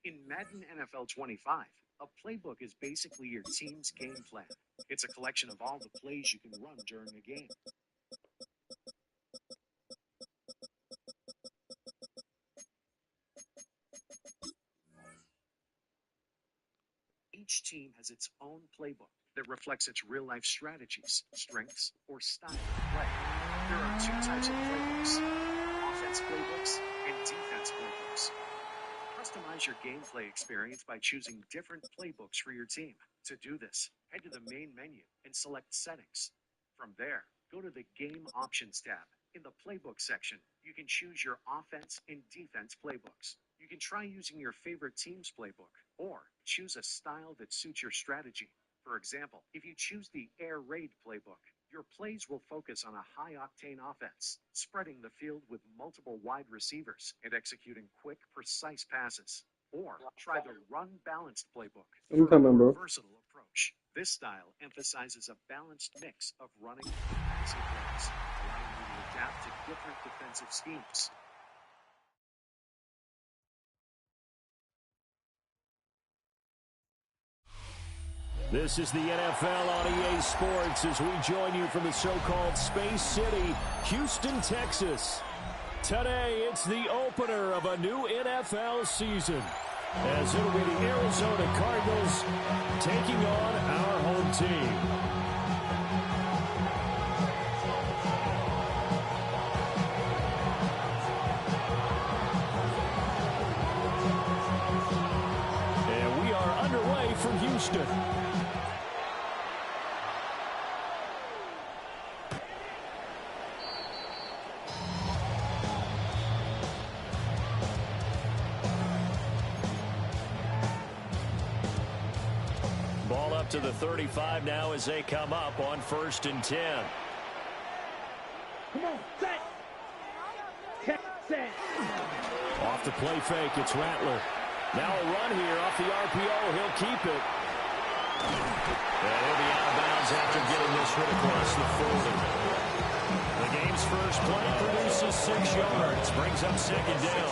In Madden NFL 25, a playbook is basically your team's game plan. It's a collection of all the plays you can run during a game. Each team has its own playbook that reflects its real-life strategies, strengths, or style of play. There are two types of playbooks: offense playbooks and defense playbooks. Customize your gameplay experience by choosing different playbooks for your team. To do this, head to the main menu and select Settings. From there, go to the Game Options tab. In the Playbook section, you can choose your offense and defense playbooks. You can try using your favorite team's playbook, or choose a style that suits your strategy. For example, if you choose the Air Raid playbook, your plays will focus on a high-octane offense, spreading the field with multiple wide receivers and executing quick, precise passes. Or try the Run-Balanced playbook for a more versatile approach. This style emphasizes a balanced mix of running and passing plays, allowing you to adapt to different defensive schemes. This is the NFL on EA Sports as we join you from the so-called Space City, Houston, Texas. Today, it's the opener of a new NFL season, as it'll be the Arizona Cardinals taking on our home team. And we are underway from Houston. To the 35 now as they come up on 1st and 10. Come on, set. Off the play fake, it's Rattler. Now a run here off the RPO. He'll keep it. And he'll be out of bounds after getting this hit across the 40. The game's first play produces 6 yards. Brings up 2nd down.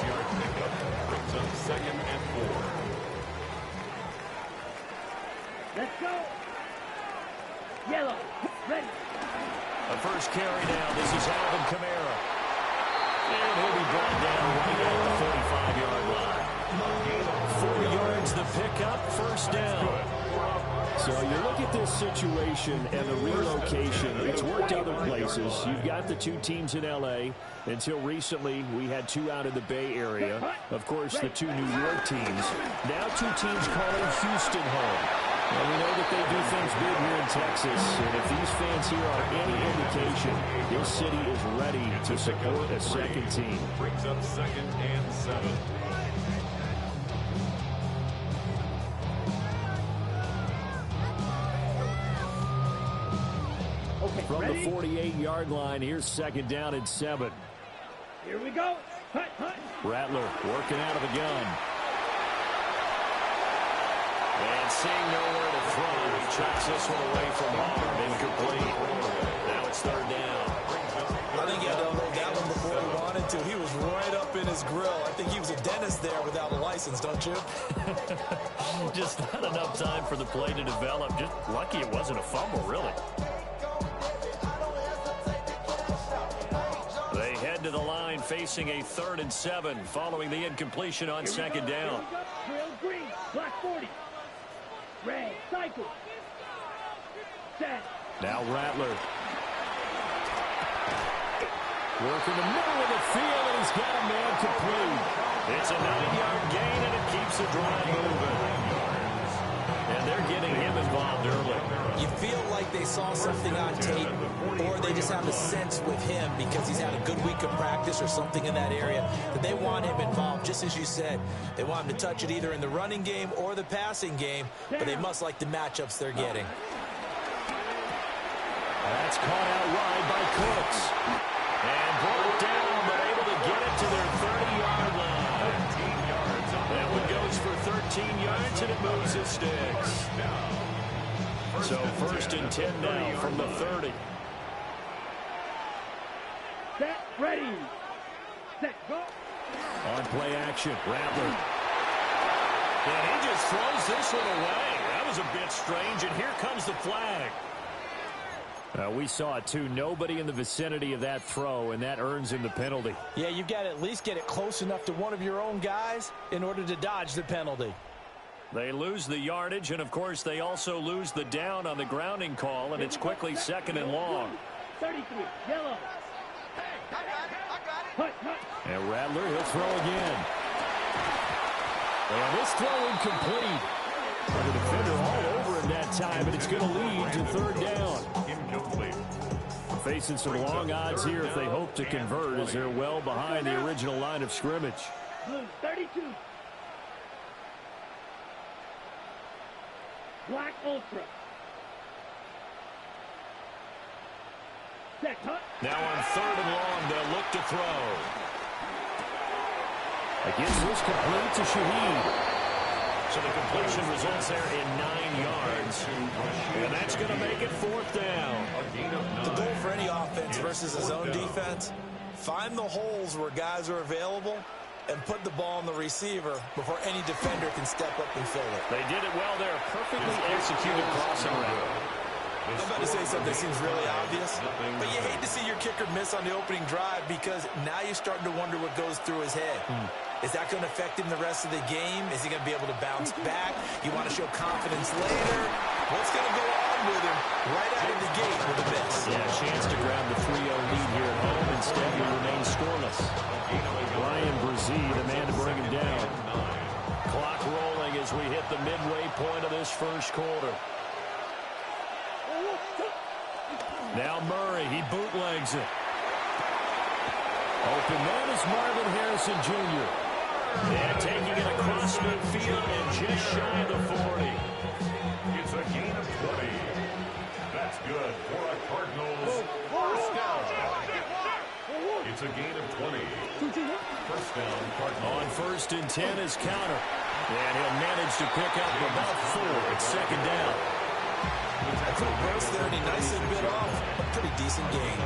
Brings up 2nd and 4. Let's go. Yellow. Ready. A first carry now. This is Alvin Kamara. And he'll be brought down right at the 45-yard line. 4 yards the pickup. 1st down. So you look at this situation and the relocation. It's worked other places. You've got the 2 teams in L.A. Until recently, we had 2 out in the Bay Area. Of course, the 2 New York teams. Now 2 teams calling Houston home. And we know that they do things big here in Texas. And if these fans here are any indication, this city is ready to support a second team. Brings up 2nd and 7. Okay, from ready? the 48-yard line, here's 2nd down and 7. Here we go. Hut, hut. Rattler working out of the gun. And seeing nowhere to throw, he chucks this one away from home. Incomplete. Now it's 3rd down. I think he had to unload that one before he wanted to. He was right up in his grill. I think he was a dentist there without a license, don't you? Just not enough time for the play to develop. Just lucky it wasn't a fumble, really. They head to the line facing a 3rd and 7 following the incompletion on 2nd down. Drill green. Black 40. Red, cycle. Set. Now Rattler. Working the middle of the field, and he's got a man complete. It's a 9-yard gain, and it keeps the drive moving. And they're getting him involved early. You feel like they saw something on tape, or they just have a sense with him because he's had a good week of practice or something in that area that they want him involved, just as you said. They want him to touch it either in the running game or the passing game, but they must like the matchups they're getting. That's caught out wide by Cooks. And brought down, but able to get it to their 30-yard line. 13 yards. That one goes for 13 yards, and it moves the sticks. So 1st and 10 now from the 30. Set, ready. Set, go. On play action, Rattler. And he just throws this one away. That was a bit strange, and here comes the flag. We saw it, too. Nobody in the vicinity of that throw, and that earns him the penalty. Yeah, you've got to at least get it close enough to one of your own guys in order to dodge the penalty. They lose the yardage, and, of course, they also lose the down on the grounding call, and it's quickly 2nd and long. 33, yellow. Hut. And Rattler, he'll throw again. And this throw incomplete. The defender all over him that time, and it's going to lead to 3rd down. Incomplete. Facing some long odds here if they hope to convert, as they're well behind the original line of scrimmage. Blue, 32. Black Ultra. Set, Hut. Now on 3rd and long, they'll look to throw. Against this complete to Shaheed. So the completion results there in 9 yards. And that's going to make it 4th down. The goal for any offense versus his own defense, find the holes where guys are available and put the ball on the receiver before any defender can step up and fill it. They did it well there. Perfectly executed crossing route. I'm about to say something that seems really obvious, but you hate to see your kicker miss on the opening drive because now you're starting to wonder what goes through his head. Is that going to affect him the rest of the game? Is he going to be able to bounce back? You want to show confidence later? What's going to go on with him right out of the gate with a miss? Yeah, a chance to grab the 3-0 lead here at home. Instead, he remains scoreless. Ryan Brzee, the man to bring him down. Clock rolling as we hit the midway point of this first quarter. Now Murray, he bootlegs it. Open man is Marvin Harrison Jr. And taking it across midfield and just shy of the 40. It's a gain of 20. That's good for a Cardinals first down. It's a gain of 20. First down, Cardinals. On 1st and 10 is counter. And he'll manage to pick up about 4. It's 2nd down. A quick burst there, and he nicely bit off a pretty decent gain.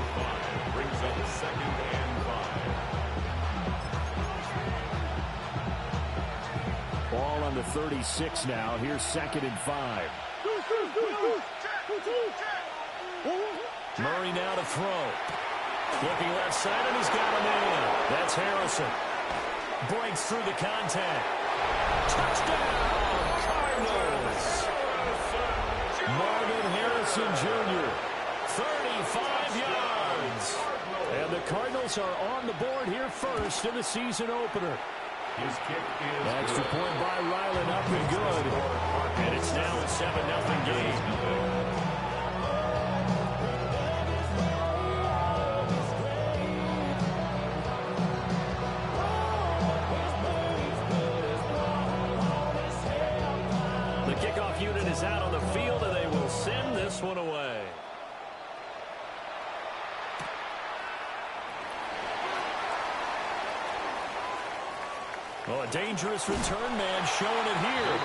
Brings up 2nd and 5. Ball on the 36 now. Here's 2nd and 5. Murray now to throw. Looking left side, and he's got a man. That's Harrison. Breaks through the contact. Touchdown, Cardinals. Marvin Harrison Jr., 35 yards. And the Cardinals are on the board here first in the season opener. His kick is Extra point by Ryland, up and good. And it's now a 7-0 game. The kickoff unit is out on the field, and they will send this one away. Well, a dangerous return man showing it here.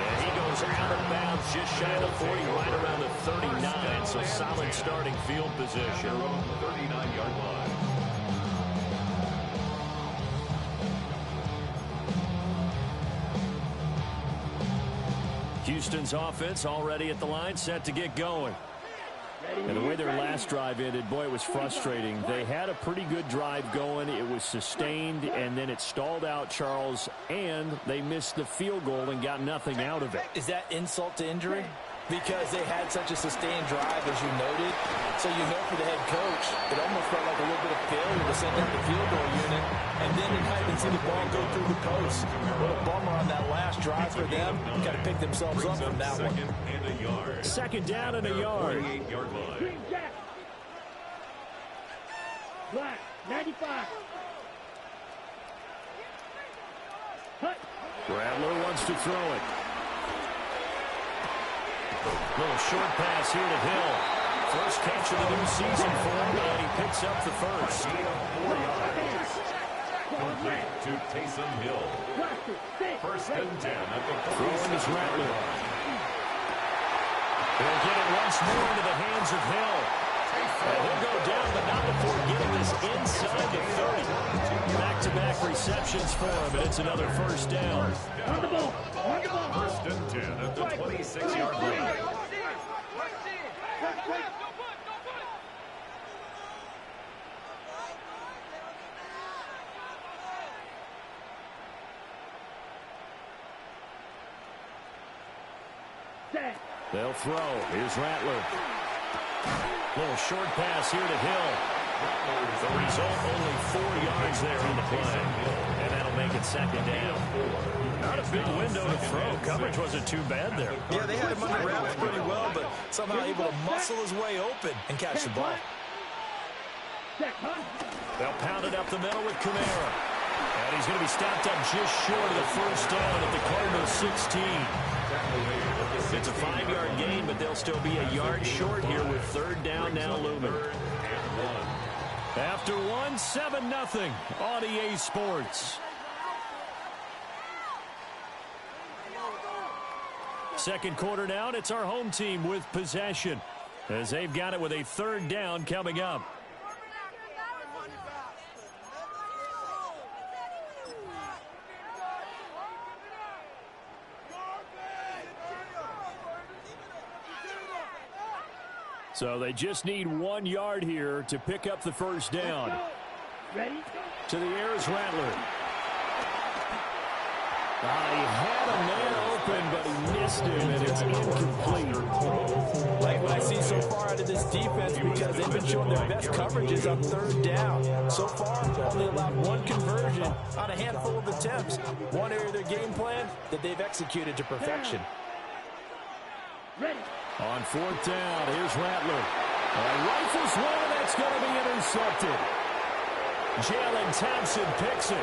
And he goes out of bounds just shy of the 40, right around the 39. So solid starting field position. 39-yard line. Houston's offense already at the line, set to get going. And the way their last drive ended, boy, it was frustrating. They had a pretty good drive going. It was sustained, and then it stalled out, Charles, and they missed the field goal and got nothing out of it. Is that insult to injury? Because they had such a sustained drive, as you noted. So you know for the head coach, it almost felt like a little bit of failure to send out the field goal unit, and then you not even see the ball go through the post. What a bummer on that last drive for them. Got to pick themselves up from that one. 2nd down and a yard. 48-yard line. Green Jack. Black, 95. Hut. Rattler wants to throw it. Little short pass here to Hill. First catch of the new season for him, and he picks up the first. Complete to Taysom Hill. First and 10 at the Throwing is Rattler. They'll get it once more into the hands of Hill. And he'll go down, but not before getting this inside the 30. Back-to-back receptions for him, and it's another first down. On the ball. On the ball. First and 10 at the 26-yard line. They'll throw. Here's Rattler. Little short pass here to Hill. The result, only 4 yards there on the play. And that'll make it second down. Not a big window to throw. Coverage wasn't too bad there. Yeah, they had him under wraps pretty well, but somehow able to muscle his way open and catch the ball. They'll pound it up the middle with Kamara. And he's going to be stopped up just short of the first down at the Cardinals 16. It's a 5-yard gain, but they'll still be a yard short here with third down now looming. After one, 7-0 on EA Sports. Second quarter now, and it's our home team with possession as they've got it with a third down coming up. So they just need 1 yard here to pick up the first down. Ready? To the air is Rattler. He had a man open, but he missed him, and it's incomplete. Like what I see so far out of this defense, because they've been showing their best coverages on third down. So far, only allowed one conversion on a handful of attempts. One area of their game plan that they've executed to perfection. Ready? On fourth down, here's Rattler. Rifles one, that's going to be intercepted. Jalen Thompson picks it.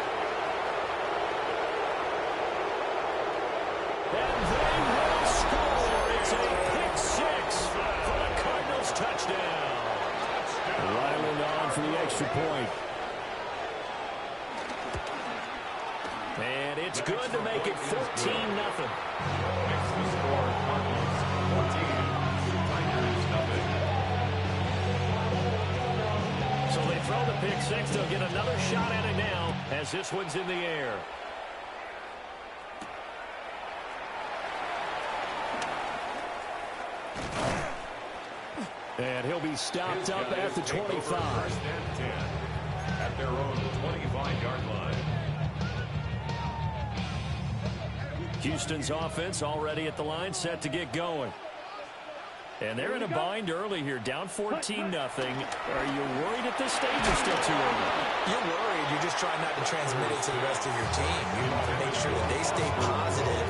And they will score. It's a pick six for the Cardinals touchdown. Ryland on for the extra point. And it's good to make it 14-0. Makes the score Cardinals 14, Tigers nothing. So they throw the pick six. They'll get another shot at it now as this one's in the air. And he'll be stopped up at the 25. First and 10 at their own 25-yard line. Houston's offense already at the line, set to get going. And they're in a bind early here, down 14-0. Are you worried at this stage or still too early? You're worried. You're just trying not to transmit it to the rest of your team. You want to make sure that they stay positive.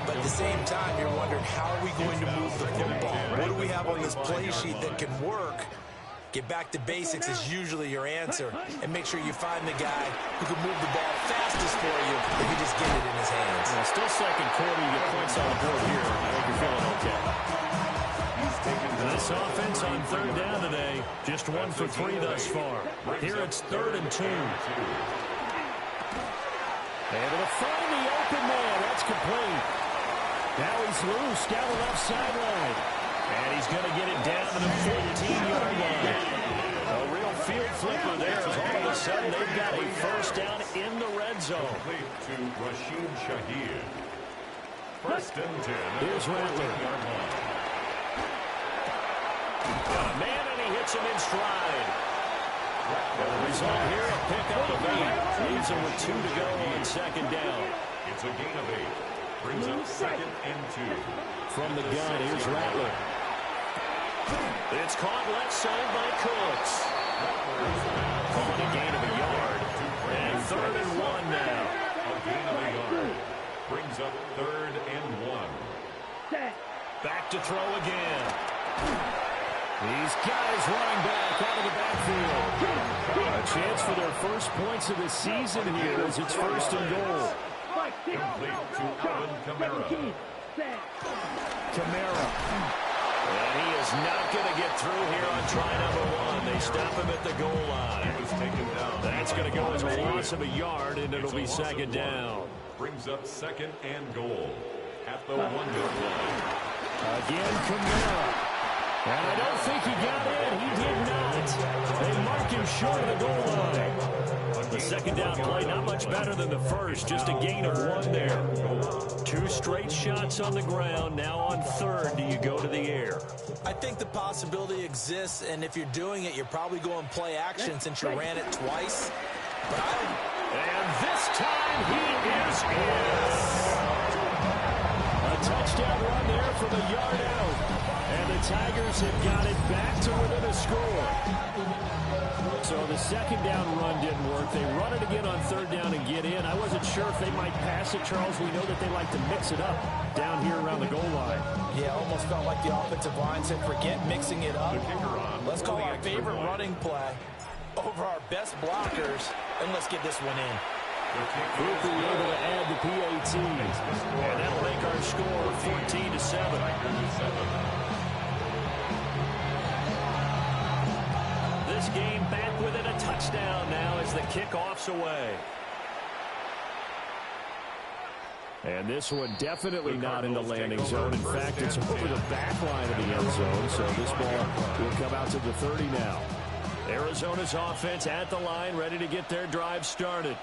But at the same time, you're wondering, how are we going to move the football? What do we have on this play sheet that can work? Get back to basics is usually your answer. And make sure you find the guy who can move the ball fastest for you if you just get it in his hands. Well, still second quarter, you get points on the board here. I think you're feeling okay. This offense on third down today, just 1 for 3 thus far. Here it's 3rd and 2. Able to find the open man. That's complete. Now he's loose down the left sideline. And he's going to get it down to the 14-yard line. A real field flipper there as all of a sudden they've got a first down in the red zone. Complete to Rashid Shaheed. First and 10. Here's Rattler. Got a man, and he hits him in stride. The result here, a pickup of 8. Leaves him with 2 to go on second down. It's a gain of 8. Brings up 2nd and 2. From the gun, here's Rattler. It's caught left side by Cooks. On a gain of a yard. And 3rd and 1 now. A gain of a yard. Brings up 3rd and 1. Back to throw again. These guys running back out of the backfield. A chance for their first points of the season here as it's 1st and goal. Complete to Alvin Kamara. Kamara. And he is not going to get through here on try number 1. They stop him at the goal line. He was taken down. That's going to go as a loss of a yard, and it'll be second down. Brings up 2nd and goal at the 1-yard line. Again, Kamara. And I don't think he got in. He did not. too short of the goal line. The second down play, not much better than the first, just a gain of 1 there. 2 straight shots on the ground. Now on third, do you go to the air? I think the possibility exists, and if you're doing it, you're probably going play action since you ran it twice. But and this time he is in. A touchdown run there from a yard out. And the Tigers have got it back to within a score. So the second down run didn't work. They run it again on third down and get in. I wasn't sure if they might pass it, Charles. We know that they like to mix it up down here around the goal line. Yeah, almost felt like the offensive line said, forget mixing it up. Let's call our favorite running play over our best blockers, and let's get this one in. Quickly able to add the PAT. And that'll make our score 14-7. This game back within a touchdown now as the kickoff's away. And this one definitely not in the landing zone. In fact, it's over the back line of the end zone. So this ball will come out to the 30 now. Arizona's offense at the line, ready to get their drive started.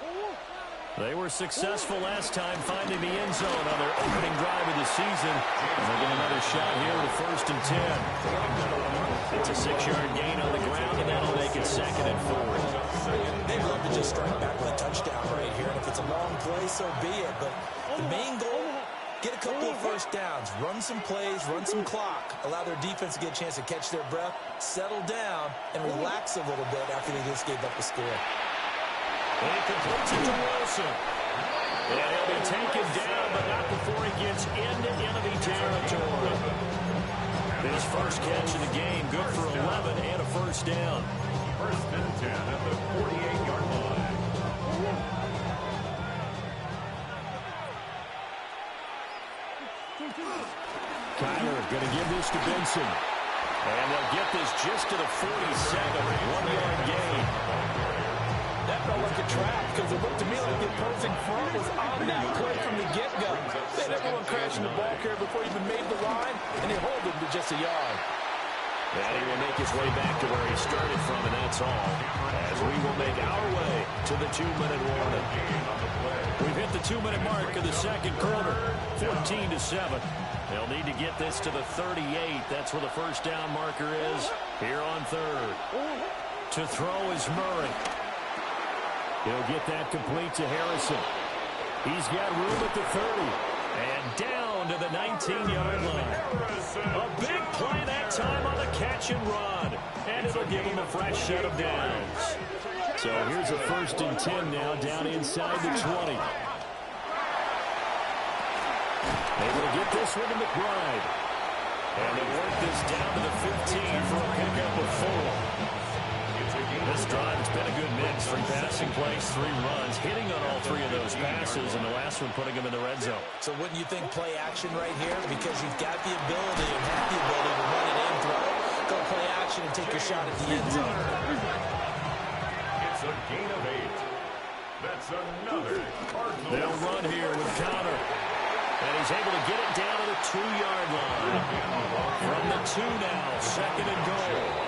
They were successful last time finding the end zone on their opening drive of the season. And they get another shot here with 1st and 10. It's a 6-yard gain on the ground, and that'll make it 2nd and 4. They'd love to just strike back with a touchdown right here. And if it's a long play, so be it. But the main goal, get a couple of first downs, run some plays, run some clock, allow their defense to get a chance to catch their breath, settle down, and relax a little bit after they just gave up the score. And he completes it to Wilson. And he'll be taken down, but not before he gets into enemy territory. His first catch of the game, good for 11 and a first down. 1st and 10 at the 48-yard line. Kyler going to give this to Benson. And they'll get this just to the 47, 1-yard gain. That felt like a trap because it looked to me like the opposing front was on that play from the get-go. They had everyone crashing the ball carrier before he even made the line, and they hold him to just a yard. And he will make his way back to where he started from, and that's all. As we will make our way to the 2-minute warning. We've hit the 2-minute mark of the second quarter, 14-7. They'll need to get this to the 38. That's where the first down marker is here on third. To throw is Murray. He'll get that complete to Harrison. He's got room at the 30. And down to the 19-yard line. A big play that time on the catch and run. And it'll give him a fresh set of downs. So here's a 1st and 10 now down inside the 20. Able to get this one to McBride. And they work this down to the 15 for a pickup of 4. This drive has been a good mix. 3 passing plays, 3 runs, hitting on all 3 of those passes, and the last one putting him in the red zone. So wouldn't you think play action right here? Because you've got the ability and have the ability to run it in, throw it, go play action and take your shot at the end zone. It's a gain of 8. That's another Cardinals. They'll run here with Connor. And he's able to get it down to the 2-yard line. From the 2 now, 2nd and goal.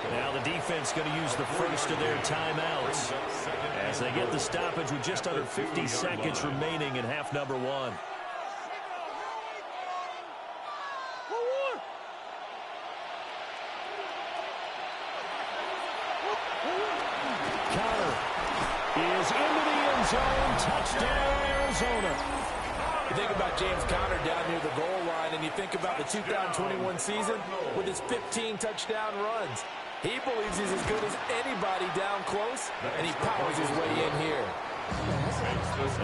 Now the defense going to use the first of their timeouts as they get the stoppage with just under 50 seconds remaining in half number 1. Connor is into the end zone. Touchdown, Arizona. You think about James Conner down near the goal line, and you think about the 2021 season with his 15 touchdown runs. He believes he's as good as anybody down close, and he powers his way in here.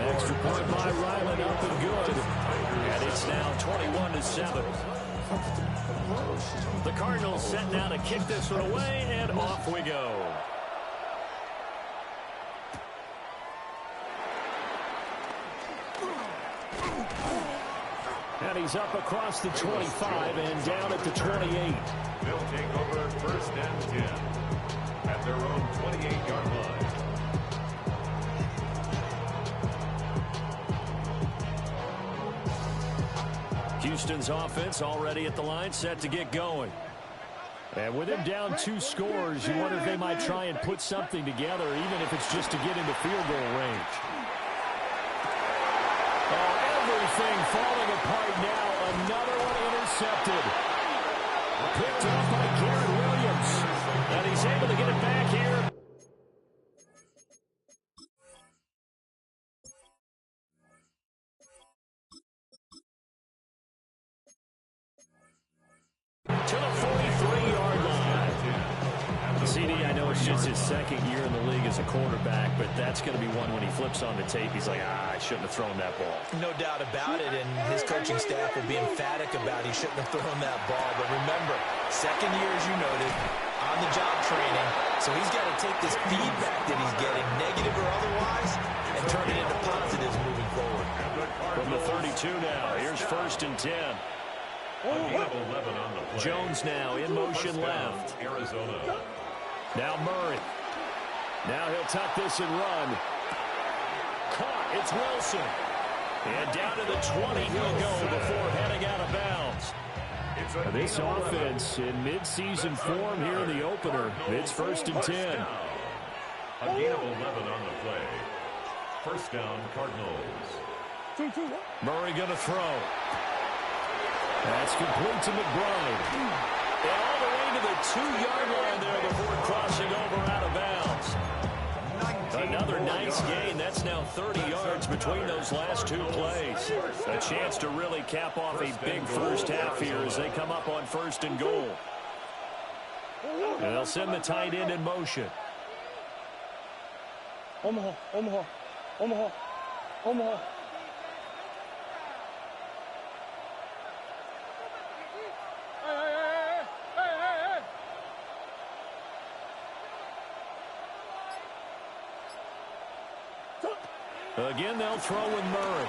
Extra point by Ryland, up and good. And it's now 21-7. The Cardinals set now to kick this one away, and off we go. And he's up across the 25 and down at the 28. They'll take over 1st and 10 at their own 28-yard line. Houston's offense already at the line, set to get going. And with him down 2 scores, you wonder if they might try and put something together, even if it's just to get into field goal range. Oh, everything falling apart now. Another one intercepted. Picked off by Garrett Williams. And he's able to get it back here. To the 43-yard line. CD, I know it's just his second year in the league as a quarterback, but that's going to be one when he flips on the tape. He's like, I shouldn't have thrown that ball. No doubt about it, and his coaching staff will be emphatic about he shouldn't have thrown that ball. But remember, second year, as you noted, on-the-job training, so he's got to take this feedback that he's getting, negative or otherwise, and turn it into positives moving forward. From the 32 now, here's 1st and 10. Jones now in motion left. Arizona. Now Murray. Now he'll tuck this and run. Caught. It's Wilson. And down to the 20 he'll go before heading out of bounds. This offense in midseason form here in the opener. It's 1st and 10. A gain of 11 on the play. 1st down, Cardinals. Murray going to throw. That's complete to McBride. And all the way to the 2-yard line there before crossing over out of bounds. Another nice gain. That's now 30 yards between those last 2 plays. A chance to really cap off a big first half here as they come up on 1st and goal. And they'll send the tight end in motion. Omaha, Omaha, Omaha, Omaha. Again, they'll throw with Murray.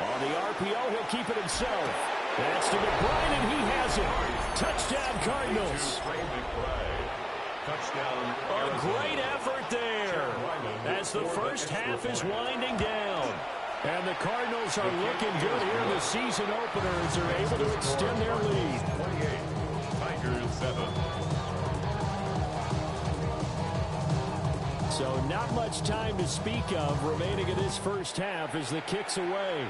On the RPO, he'll keep it himself. That's to McBride, and he has it. Touchdown, Cardinals. A great effort there as the first half is winding down. And the Cardinals are looking good here in the season opener as they're able to extend their lead. 28, Tigers 7. So not much time to speak of remaining in this first half as the kick's away.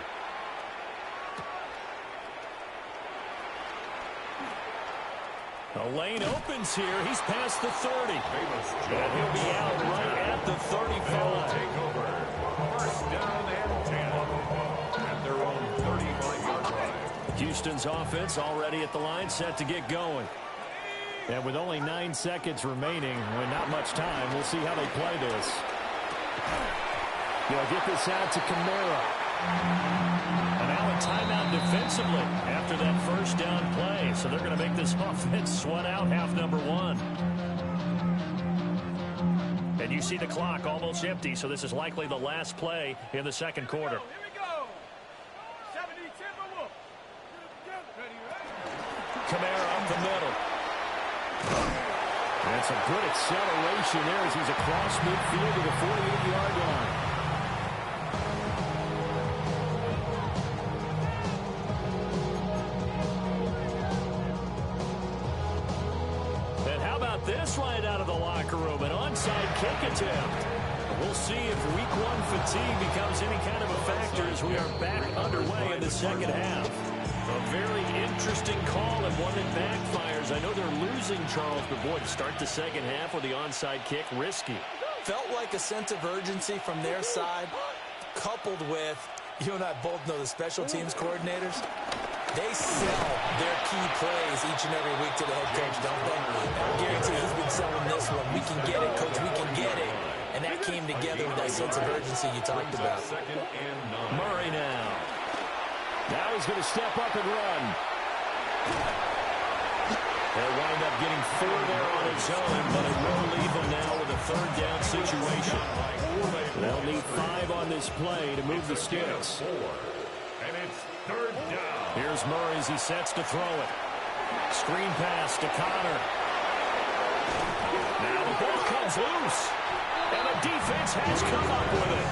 The lane opens here. He's past the 30. And he'll be out right at the 35. Take over. 1st down and 10. At their own 35-yard line. Houston's offense already at the line, set to get going. And with only 9 seconds remaining, with not much time, we'll see how they play this. They'll get this out to Kamara. And now a timeout defensively after that 1st down play. So they're going to make this offense sweat out half number 1. And you see the clock almost empty, so this is likely the last play in the 2nd quarter. Kamara up the middle. And some good acceleration there as he's across midfield to the 48-yard line. And how about this right out of the locker room? An onside kick attempt. We'll see if week 1 fatigue becomes any kind of a factor as we are back underway in the 2nd half. A very interesting call and one that backfires. I know they're losing, Charles, but boy, to start the 2nd half with the onside kick, risky. Felt like a sense of urgency from their side, coupled with, you and I both know the special teams coordinators, they sell their key plays each and every week to the head coach, don't they? I guarantee he's been selling this one. We can get it, coach, we can get it. And that came together with that sense of urgency you talked about. Murray now. Now he's going to step up and run. He'll wind up getting 4 there on his own, but it will leave him now with a 3rd down situation. They'll need 5 on this play to move the sticks. And it's 3rd down. Here's Murray as he sets to throw it. Screen pass to Connor. Now the ball comes loose. And the defense has come up with it.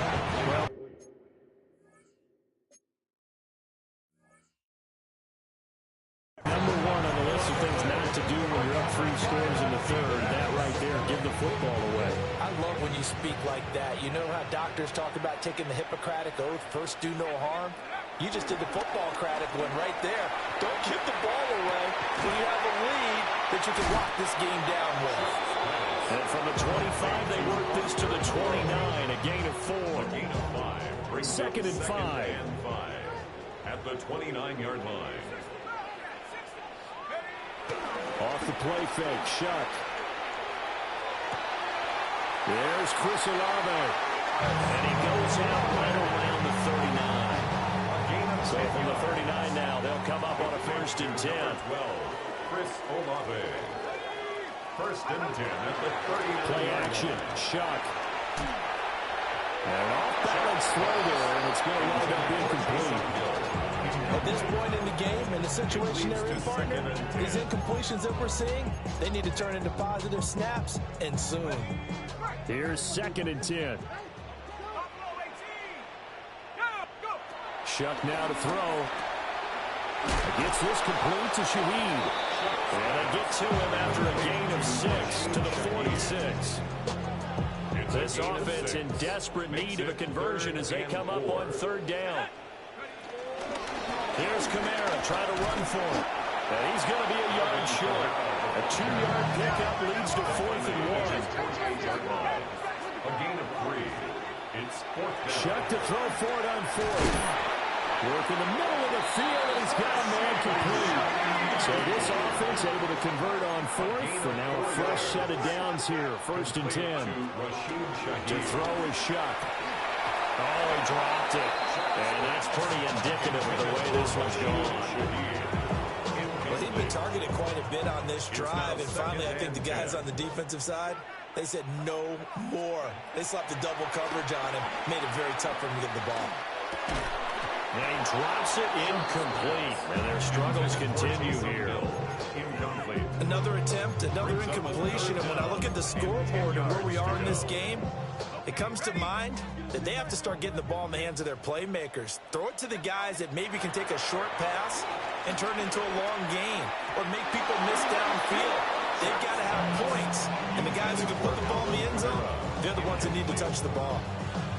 Well, number 1 on the list of things not to do when you're up 3 scores. third. That right there, give the football away. I love when you speak like that. You know how doctors talk about taking the Hippocratic Oath, first do no harm? You just did the football-cratic one right there. Don't give the ball away when you have a lead that you can lock this game down with. And from the 25, they work this to the 29, a gain of 4. Gain of 5. Second and 5. At the 29-yard line. Off the play fake, Shuck. There's Chris Olave. And he goes out right around the 39. So from the 39 now, they'll come up on a 1st and 10. 12, Chris Olave. 1st and 10 at the 39. Play action, Shuck. And off-balance throw there, and it's going to wind up incomplete. At this point in the game, in the situation they're in, partner, these incompletions that we're seeing, they need to turn into positive snaps, and soon. Here's 2nd and 10. Shuck now to throw. Gets this complete to Shaheed. And they get to him after a gain of 6 to the 46. This offense in desperate need of a conversion as they come up on 3rd down. Here's Kamara trying to run for him. And he's going to be a yard short. A 2-yard pickup leads to 4th and 1. A gain of 3. It's 4th down. Shuck to throw for it on 4th. Work in the middle of the field, and he's got a man complete. So this offense able to convert on 4th. And now a fresh set of downs here. 1st and 10. To throw is Shuck. Oh, he dropped it. And that's pretty indicative of the way this one's going. Well, he'd been targeted quite a bit on this drive, and finally I think the guys on the defensive side, they said no more. They slapped the double coverage on him, made it very tough for him to get the ball. And he drops it incomplete. And their struggles continue here. Another attempt, another incompletion, and when I look at the scoreboard and where we are in this game, it comes to mind that they have to start getting the ball in the hands of their playmakers. Throw it to the guys that maybe can take a short pass and turn it into a long gain or make people miss downfield. They've got to have points. And the guys who can put the ball in the end zone, they're the ones that need to touch the ball.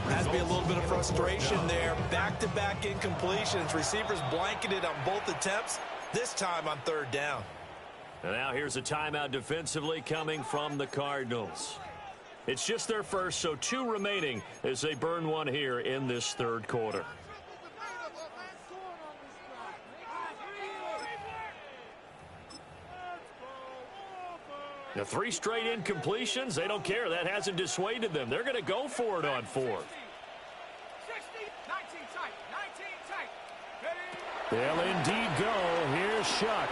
Has to be a little bit of frustration there. Back-to-back incompletions. Receivers blanketed on both attempts, this time on 3rd down. And now here's a timeout defensively coming from the Cardinals. It's just their first, so 2 remaining as they burn one here in this 3rd quarter. The 3 straight incompletions, they don't care. That hasn't dissuaded them. They're going to go for it on 4th. They'll indeed go. Here's Shuck.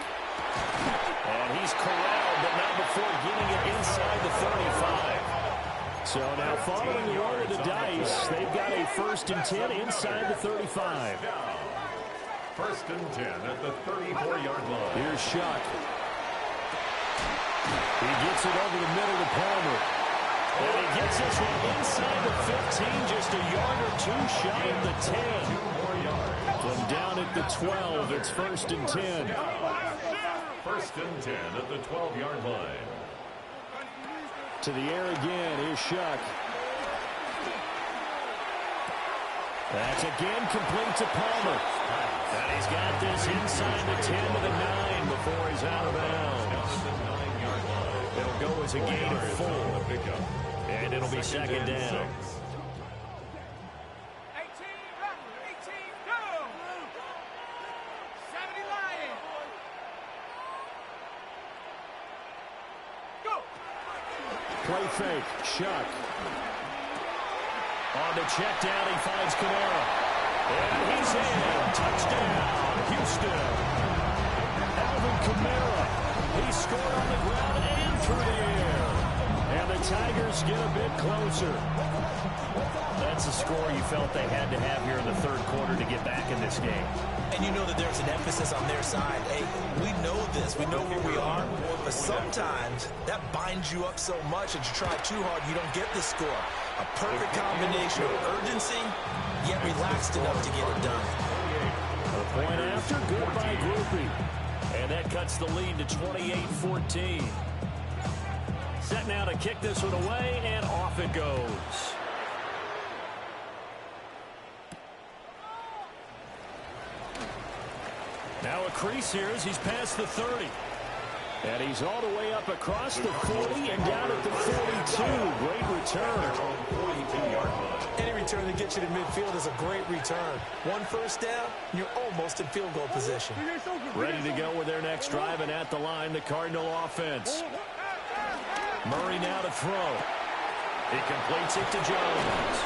And he's corralled, but not before getting it inside the 35. So now following the roll of the dice, they've got a 1st and 10 inside the 35. 1st and 10 at the 34-yard line. Here's Shuck. He gets it over the middle to Palmer. And he gets this one inside the 15, just a yard or 2 shy of the 10. 2 more yards. From down at the 12, it's 1st and 10. 1st and 10 at the 12-yard line. To the air again, here's Shuck. That's again complete to Palmer. And he's got this inside the 10 to the 9 before he's out of bounds. It'll go as a gain of 4. And it'll be 2nd down. Play fake, Shuck. On the check down, he finds Kamara. And he's in. Touchdown, Houston. Alvin Kamara. He scored on the ground and through the air. And the Tigers get a bit closer. That's a score you felt they had to have here in the 3rd quarter to get back in this game. And you know that there's an emphasis on their side. Hey, we know this. We know where we are. But sometimes that binds you up so much that you try too hard, you don't get the score. A perfect combination of urgency, yet relaxed enough to get it done. A point after, good by Groupie. And that cuts the lead to 28-14. set now to kick this one away, and off it goes. Now a crease here as he's past the 30. And he's all the way up across the 40 and down at the 42. Great return. Any return that gets you to midfield is a great return. One first down, you're almost in field goal position. Ready to go with their next drive, and at the line, the Cardinal offense. Murray now to throw. He completes it to Jones.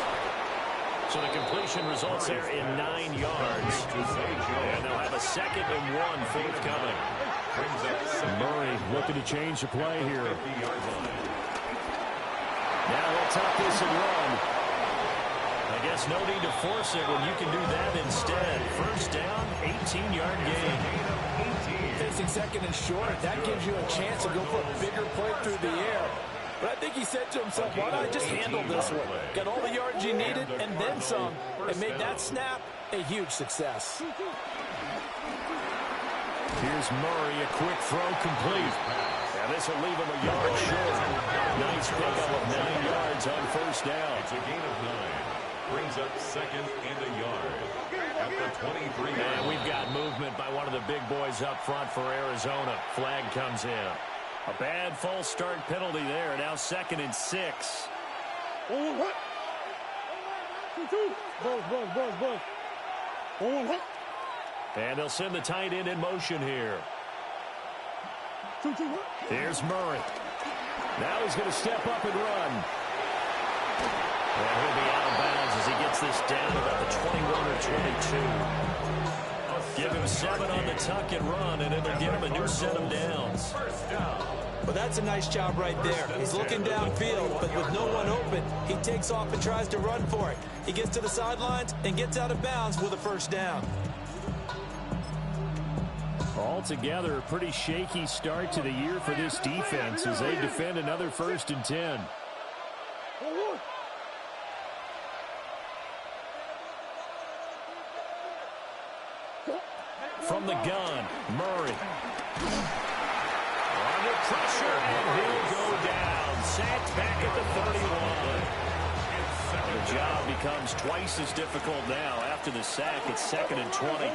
So the completion results there in 9 yards. And they'll have a 2nd and 1 forthcoming. Murray looking to change the play here. Now he'll tuck this and run. I guess no need to force it when you can do that instead. First down, 18-yard gain. Facing 2nd and short, that gives you a chance to go for a bigger play through the air. But I think he said to himself, why not just handle this one? Got all the yards you needed and then some, and made that snap a huge success. Here's Murray, a quick throw complete. Now this will leave him a yard short. Nice pickup of 9 yards on first down. It's a gain of 9. Brings up 2nd and a yard at the 23. And we've got movement by one of the big boys up front for Arizona. Flag comes in. A bad false start penalty there. Now 2nd and 6. And they'll send the tight end in motion here. Here's Murray. Now he's going to step up and run. And he'll be out of bounds as he gets this down about the 21 or 22. Give him 7 on the tuck and run, and it'll give him a new set of downs. Well, that's a nice job right there. He's looking downfield, but with no one open, he takes off and tries to run for it. He gets to the sidelines and gets out of bounds with a first down. Altogether, a pretty shaky start to the year for this defense as they defend another 1st and 10. From the gun, Murray. Under pressure, and he'll go down. Sacked back at the 31. The job becomes twice as difficult now. After the sack, it's 2nd and 20.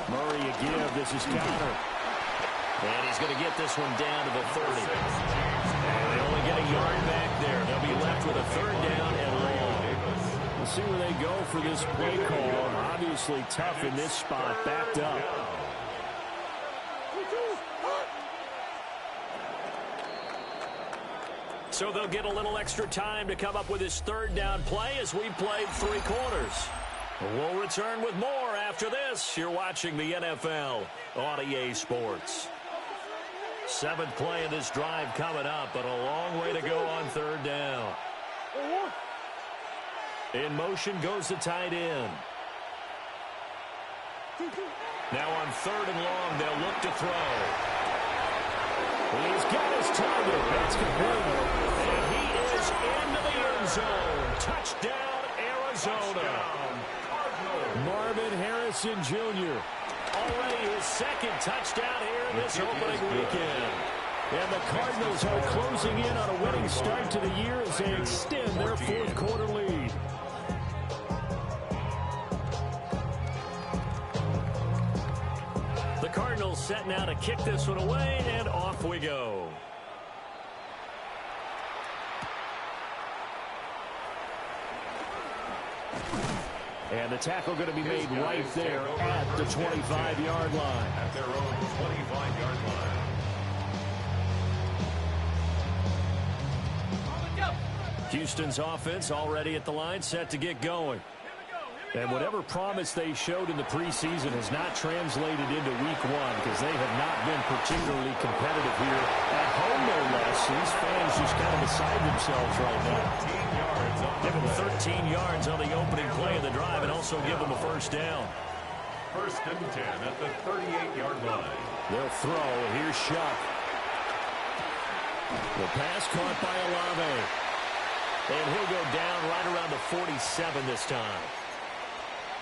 Murray a give. This is counter. And he's going to get this one down to the 30. And they only get a yard back there. They'll be left with a 3rd down and long. We'll see where they go for this play call. Obviously tough in this spot. Backed up. So they'll get a little extra time to come up with this 3rd down play as we played 3 quarters. We'll return with more after this. You're watching the NFL on EA Sports. 7th play of this drive coming up, but a long way to go on 3rd down. In motion goes the tight end. Now on 3rd and long, they'll look to throw. He's got his target. That's complete. And he is into the end zone. Touchdown, Arizona. Marvin Harrison Jr. Already his 2nd touchdown here in this opening weekend. And the Cardinals are closing in on a winning start to the year as they extend their 4th quarter lead. The Cardinals set now to kick this one away, and off we go. And the tackle going to be made right there at the 25-yard line. At their own 25-yard line. Houston's offense already at the line, set to get going. And whatever promise they showed in the preseason has not translated into week 1 because they have not been particularly competitive here at home, no less. These fans just kind of beside themselves right now. Give them 13 yards on the opening play of the drive and also give them a first down. 1st and 10 at the 38-yard line. They'll throw. Here's Shuck. The pass caught by Olave. And he'll go down right around the 47 this time.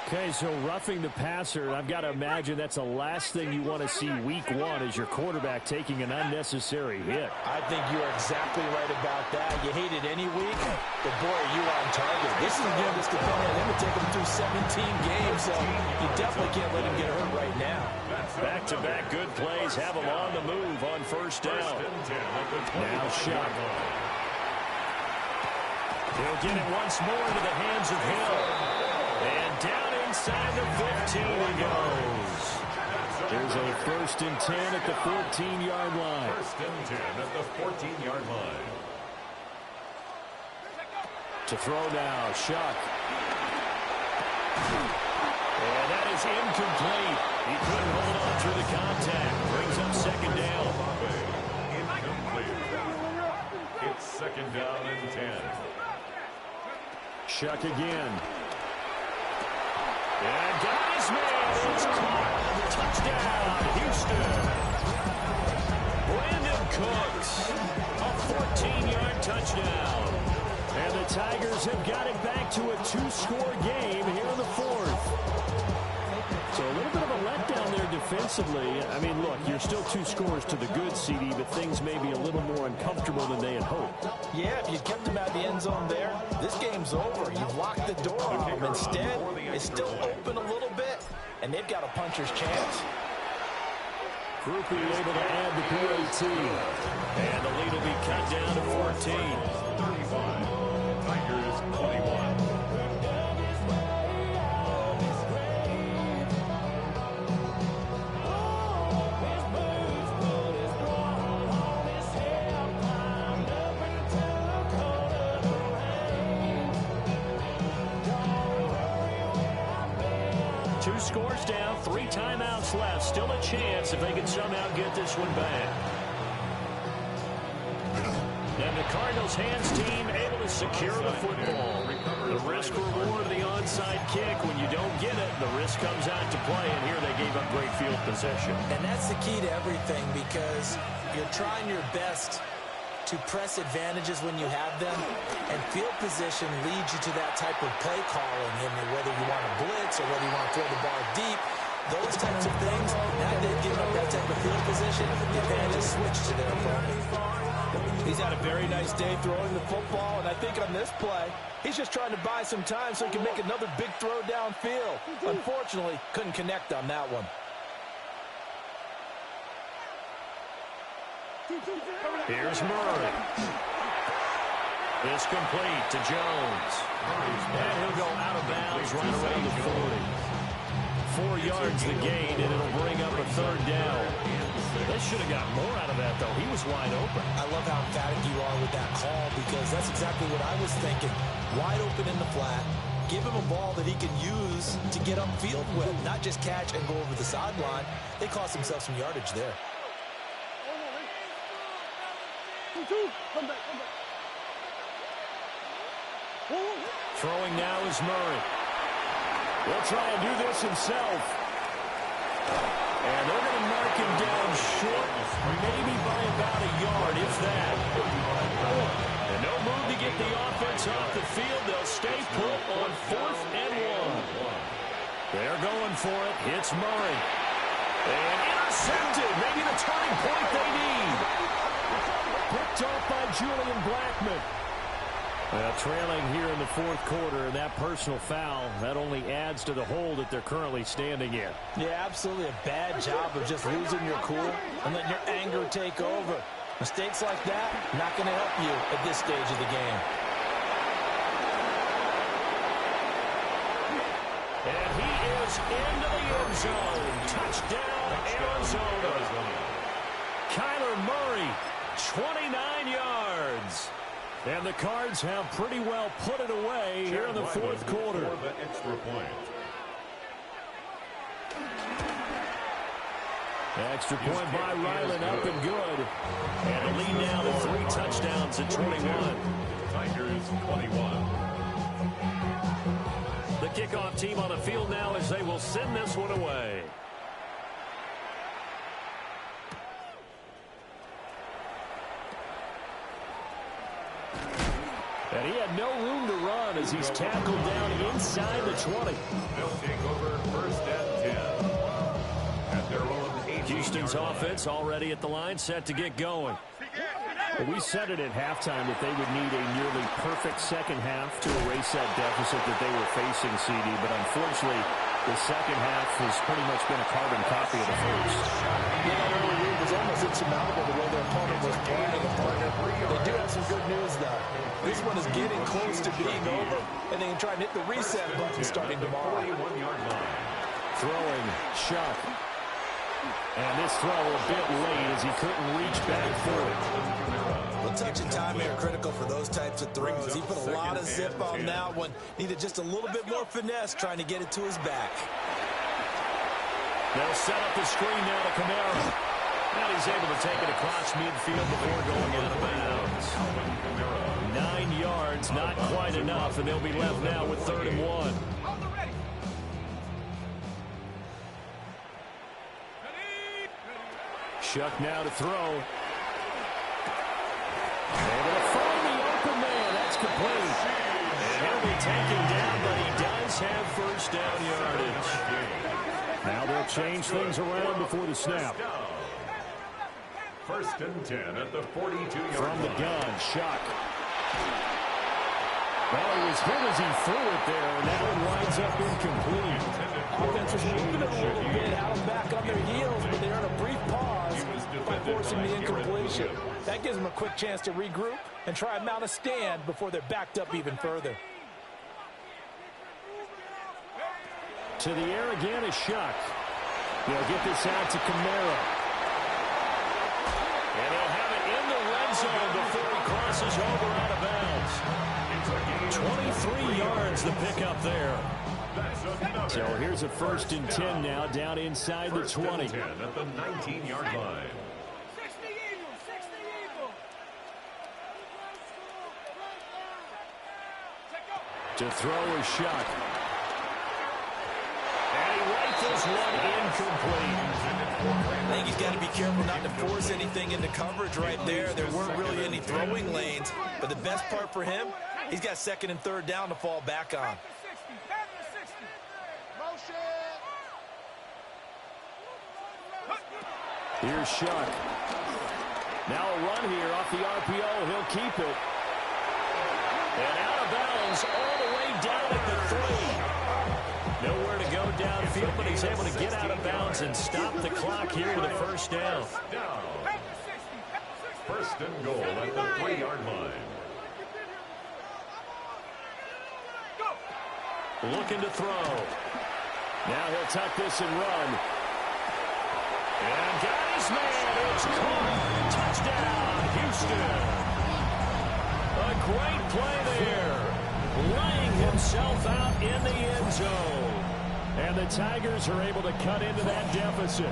Okay, so roughing the passer, I've got to imagine that's the last thing you want to see week one is your quarterback taking an unnecessary hit. I think you are exactly right about that. You hate it any week, but boy, are you on target. This is a game that's depending on him to take him through 17 games, so you definitely can't let him get hurt right now. Back-to-back good plays have him on the move on first down. Now Shuck. He'll get it once more into the hands of Hill. And down inside the 15 he goes. There's a 1st and 10 at the 14-yard line. 1st and 10 at the 14-yard line. To throw now, Shuck. And that is incomplete. He couldn't hold on through the contact. Brings up 2nd down. Incomplete. It's 2nd down and 10. Shuck again. And got his man. It's caught. Touchdown, Houston. Brandon Cooks. A 14-yard touchdown. And the Tigers have got it back to a 2-score game here in the 4th. So a little bit of a letdown there defensively. I mean, look, you're still 2 scores to the good, CD, but things may be a little more uncomfortable than they had hoped. Yeah, if you kept him out of the end zone there, this game's over. You've locked the door on him. Instead, it's still open a little bit, and they've got a puncher's chance. Groupie able to add the PAT. And the lead will be cut down to 14. 35. Tigers 21. Scores down, 3 timeouts left. Still a chance if they can somehow get this one back. And the Cardinals' hands team able to secure the football. The risk reward of the onside kick. When you don't get it, the risk comes out to play, and here they gave up great field position. And that's the key to everything, because you're trying your best to press advantages when you have them, and field position leads you to that type of play calling. I mean, whether you want to blitz or whether you want to throw the ball deep, those types of things, now they've given up that type of field position, the advantage is switched to their opponent. He's had a very nice day throwing the football, and I think on this play, he's just trying to buy some time so he can make another big throw downfield. Unfortunately, couldn't connect on that one. Here's Murray. It's complete to Jones. And he'll go out of bounds right around the 40. 4 yards the gain, and it'll bring up a 3rd down. They should have got more out of that, though. He was wide open. I love how emphatic you are with that call, because that's exactly what I was thinking. Wide open in the flat. Give him a ball that he can use to get upfield with, not just catch and go over the sideline. They cost themselves some yardage there. Throwing now is Murray. He'll try and do this himself. And they're going to mark him down short, maybe by about a yard, if that. And no move to get the offense off the field. They'll stay put on 4th and 1. They're going for it. It's Murray. And intercepted. Maybe the turning point they need. Picked off by Julian Blackmon. Trailing here in the 4th quarter, and that personal foul, that only adds to the hole that they're currently standing in. Yeah, absolutely a bad job of just losing your cool and letting your anger take over. Mistakes like that, not going to help you at this stage of the game. And he is into the end zone. Touchdown, Arizona. Kyler Murray, 29 yards. And the Cards have pretty well put it away here in the 4th quarter. For the extra point. Extra point by Ryland, up and good. And a lead now to 3 touchdowns at 21. Tigers 21. The kickoff team on the field now as they will send this one away. And he had no room to run as he's tackled down inside the 20. They'll take over first and 10. At their own 18. Houston's offense already at the line, set to get going. Well, we said it at halftime that they would need a nearly perfect second half to erase that deficit that they were facing, CD. But unfortunately, the second half has pretty much been a carbon copy of the first. Yeah, that early lead was almost insurmountable the way their opponent was playing. They do have some good news, though. This one is getting close to being over, and they can try and hit the reset button starting tomorrow. 41-yard line. Throwing, Shuck. And this throw a bit late as he couldn't reach back for it. Well, touch and timing are critical for those types of throws. He put a lot of zip on that one. Needed just a little bit more finesse trying to get it to his back. They'll set up the screen now to Kamara. And he's able to take it across midfield before going out of bounds. 9 yards, not quite enough, and they'll be left now with 3rd and 1. Shuck now to throw. Able to find the open man. That's complete. And he'll be taken down, but he does have first down yardage. Now they'll change things around before the snap. First and 10 at the 42-yard line. From the gun, Shuck. Well, he was hit as he threw it there, and that one winds up incomplete. Offense was moving it a little bit, had them back on their heels, but they're in a brief pause by forcing the incompletion. That gives them a quick chance to regroup and try and mount a stand before they're backed up even further. To the air again is Shuck. They'll get this out to Kamara. And he'll have it in the red zone before he crosses over out of bounds. 23 yards the pickup there. So here's a 1st and 10 now down inside the 20. 10 at the 19-yard line. To throw is Shuck. And he rifles one incomplete. I think he's got to be careful not to force anything into coverage right there. There weren't really any throwing lanes, but the best part for him, he's got 2nd and 3rd down to fall back on. Here's Shuck. Now a run here off the RPO. He'll keep it. And out of bounds all the way down at the 3. Nowhere to go downfield, but he's able to get out of bounds and stop the clock here with a first down. First and goal at the 3-yard line. Looking to throw. Now he'll tuck this and run. And got his man. It's caught. Touchdown, Houston. A great play there. Laying himself out in the end zone. And the Tigers are able to cut into that deficit.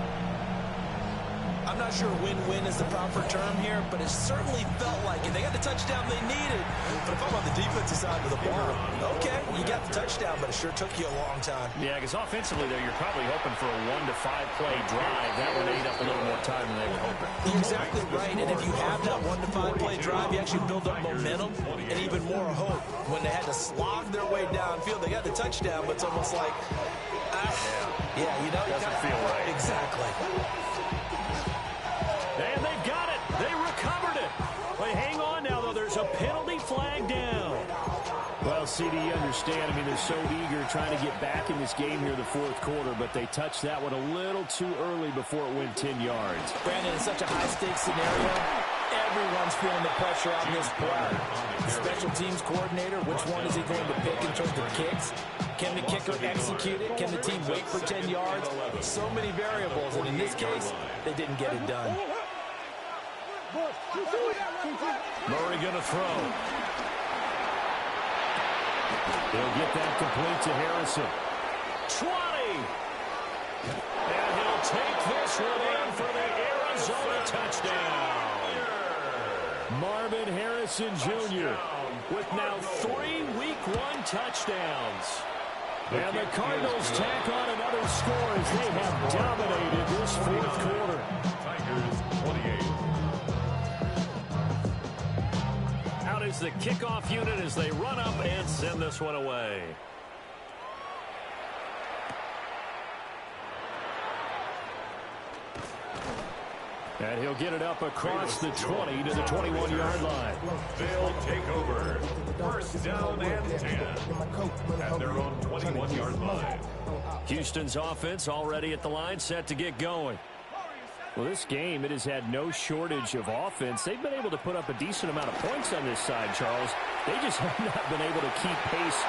I'm not sure win-win is the proper term here, but it certainly felt like it. They got the touchdown they needed. But if I'm on the defensive side of the ball, okay, you got the touchdown, but it sure took you a long time. Yeah, because offensively there, you're probably hoping for a 1 to 5 play drive. That would eat up a little more time than they were hoping. You're exactly right, and if you have that 1 to 5 play drive, you actually build up momentum and even more hope. When they had to slog their way downfield, they got the touchdown, but it's almost like, yeah, you know, doesn't feel right. Exactly. And they've got it. They recovered it. Well, hang on now, though. There's a penalty flag down. Well, CD, you understand. I mean, they're so eager trying to get back in this game here in the 4th quarter, but they touched that one a little too early before it went 10 yards. Brandon, in such a high-stakes scenario, everyone's feeling the pressure on this play. The special teams coordinator, which one is he going to pick in terms of kicks? Can the kicker execute it? Can the team wait for 10 yards? So many variables, and in this case, they didn't get it done. Murray going to throw. He'll get that complete to Harrison. 20! And he'll take this one in for the Arizona touchdown. Marvin Harrison Jr. with now 3 Week 1 touchdowns. And the Cardinals tack on another score as they have dominated this 4th quarter. Tigers 28. Out is is the kickoff unit as they run up and send this one away. And he'll get it up across the 20 to the 21-yard line. They'll take over. First down and 10 at their own 21-yard line. Houston's offense already at the line, set to get going. Well, this game, it has had no shortage of offense. They've been able to put up a decent amount of points on this side, Charles. They just have not been able to keep pace.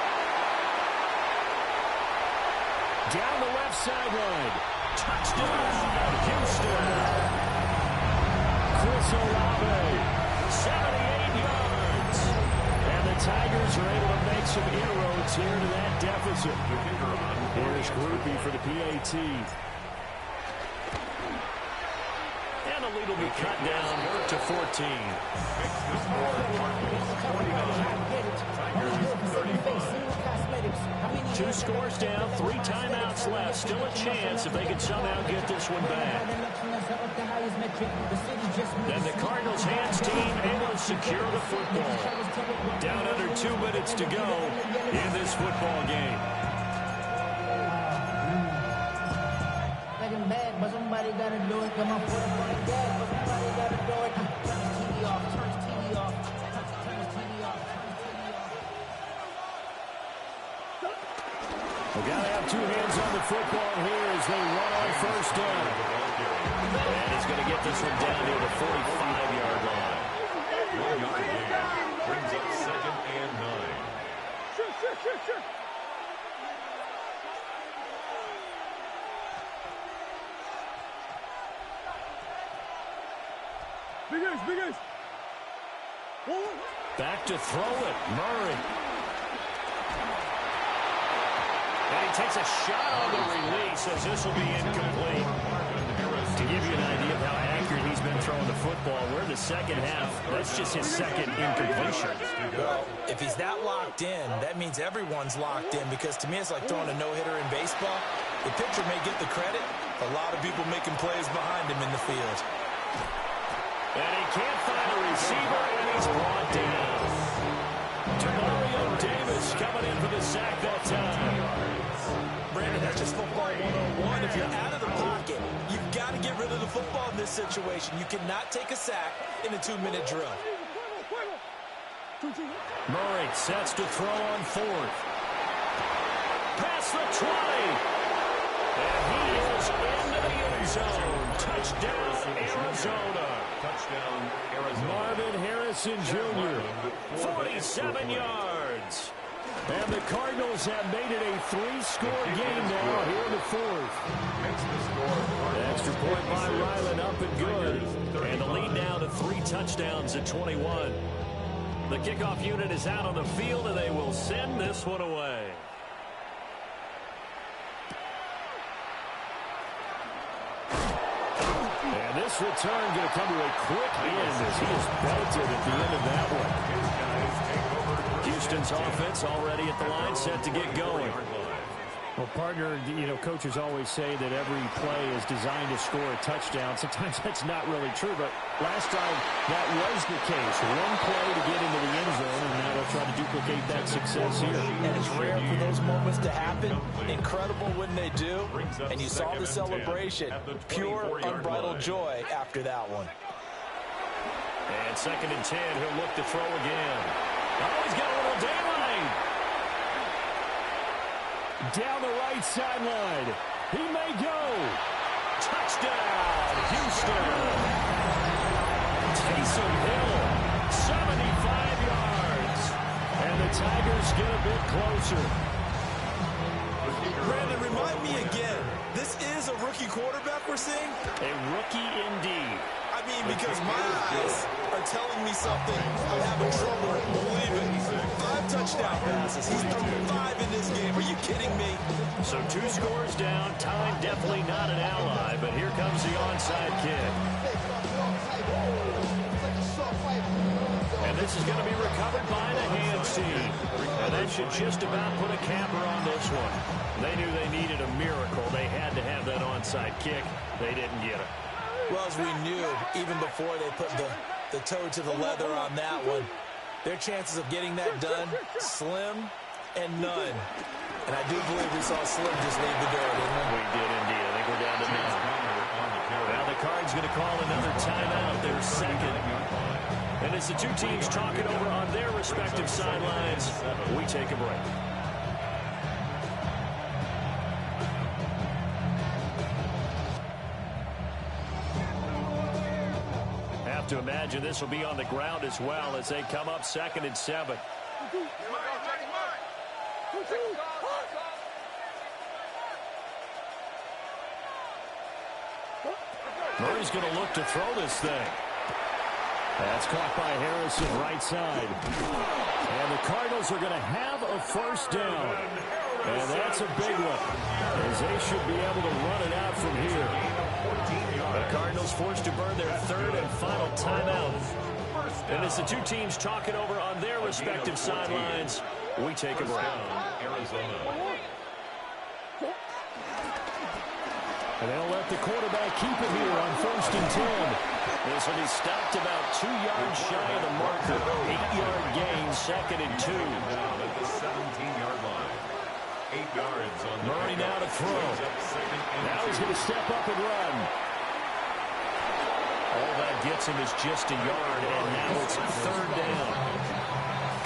Down the left sideline. Touchdown, Houston. Chris Olave, 78 yards. And the Tigers are able to make some inroads here to that deficit. Here's Groupie for the PAT. And the lead will be cut down to 14. Two scores down, 3 timeouts left. Still a chance if they can somehow get this one back. Then the Cardinals hands team able to secure the football. Down under 2 minutes to go in this football game. But somebody got to do it. Come on, put it on the gas. But somebody got to do it. Turn his TV off. Turn his TV off. Turn his TV off. We got to have 2 hands on the football here as they run on first down. And he's going to get this one down to the 45-yard line. 1 yard gain brings up 2nd and 9. Sure. Big Ace. Back to throw it, Murray. And he takes a shot on the release as this will be incomplete. To give you an idea of how accurate he's been throwing the football, we're in the second half. That's just his second incompletion. Well, if he's that locked in, that means everyone's locked in, because to me it's like throwing a no-hitter in baseball. The pitcher may get the credit. A lot of people making plays behind him in the field. And he can't find a receiver, and he's brought down. Tamario Davis coming in for the sack that time. Brandon, that's just football 101. If you're out of the pocket, you've got to get rid of the football in this situation. You cannot take a sack in a 2-minute drill. Murray sets to throw on 4th. Past the 20. And he is into the end zone. Touchdown, Arizona. Touchdown, Arizona. Marvin Harrison Jr., 47 yards. And the Cardinals have made it a 3-score game now here in the 4th. The extra point by Ryland up and good. And the lead now to 3 touchdowns at 21. The kickoff unit is out on the field, and they will send this one away. And this return going to come to a quick end as he is belted at the end of that one. Houston's offense already at the line, set to get going. Well, partner, coaches always say that every play is designed to score a touchdown. Sometimes that's not really true, but last time that was the case. One play to get into the end zone, and now they'll try to duplicate that success here. And it's rare for those moments to happen. Incredible when they do. And you saw the celebration. Pure, unbridled joy after that one. And 2nd and 10, he'll look to throw again. Oh, he's got a little daylight. Down the right sideline. He may go. Touchdown, Houston. Taysom Hill, 75 yards. And the Tigers get a bit closer. Brandon, remind me again, this is a rookie quarterback we're seeing? A rookie indeed. I mean, because my eyes are telling me something I'm having trouble believing. 5 touchdown passes. He's thrown 5 in this game. Are you kidding me? So 2 scores down. Time definitely not an ally, but here comes the onside kick. And this is going to be recovered by the hands team. And that should just about put a capper on this one. They knew they needed a miracle. They had to have that onside kick. They didn't get it. Well, as we knew, even before they put the toe to the leather on that one, Their chances of getting that done, slim and none. And I do believe we saw Slim just leave the door, didn't we? We did indeed. I think we're down to none. Now the Cards going to call another timeout, their second. And as the two teams talk it over on their respective sidelines, we take a break. Have to imagine this will be on the ground as well as they come up 2nd and 7. Murray's going to look to throw this thing. That's caught by Harrison right side. And the Cardinals are going to have a first down. And that's a big one, as they should be able to run it out from here. The Cardinals forced to burn their 3rd and final timeout. And as the two teams talk it over on their respective sidelines, we take a break. And they'll let the quarterback keep it here on 1st and 10. This will be stopped about 2 yards shy of the marker. 8-yard gain, 2nd and 2. At the 17-yard line. 8 yards on Murray now to throw. Now he's going to step up and run. All that gets him is just a yard, and now it's 3rd down.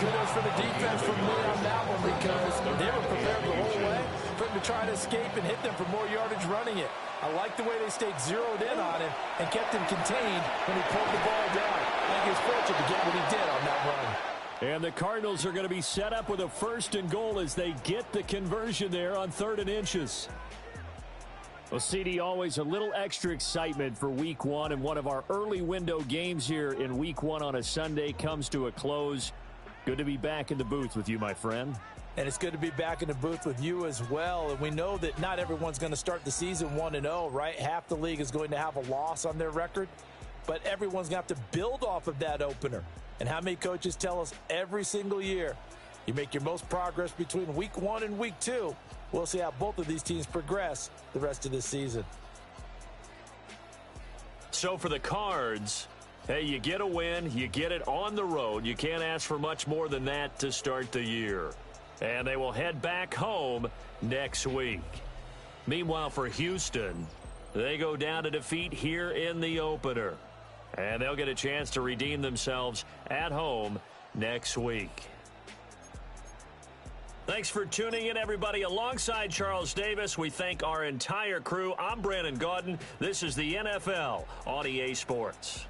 Kudos for the defense from me on that one, because they were prepared the whole way for him to try to escape and hit them for more yardage running it. I like the way they stayed zeroed in on him and kept him contained when he pulled the ball down. I think he was fortunate to get what he did on that run. And the Cardinals are going to be set up with a 1st and goal as they get the conversion there on 3rd and inches. Well, CD, always a little extra excitement for Week 1, and one of our early window games here in Week 1 on a Sunday comes to a close. Good to be back in the booth with you, my friend. And it's good to be back in the booth with you as well. And we know that not everyone's going to start the season 1-0, right? Half the league is going to have a loss on their record. But everyone's going to have to build off of that opener. And how many coaches tell us every single year, you make your most progress between Week 1 and Week 2. We'll see how both of these teams progress the rest of this season. So for the Cards, hey, you get a win, you get it on the road. You can't ask for much more than that to start the year. And they will head back home next week. Meanwhile, for Houston, they go down to defeat here in the opener. And they'll get a chance to redeem themselves at home next week. Thanks for tuning in, everybody. Alongside Charles Davis, we thank our entire crew. I'm Brandon Gaudin. This is the NFL on EA Sports.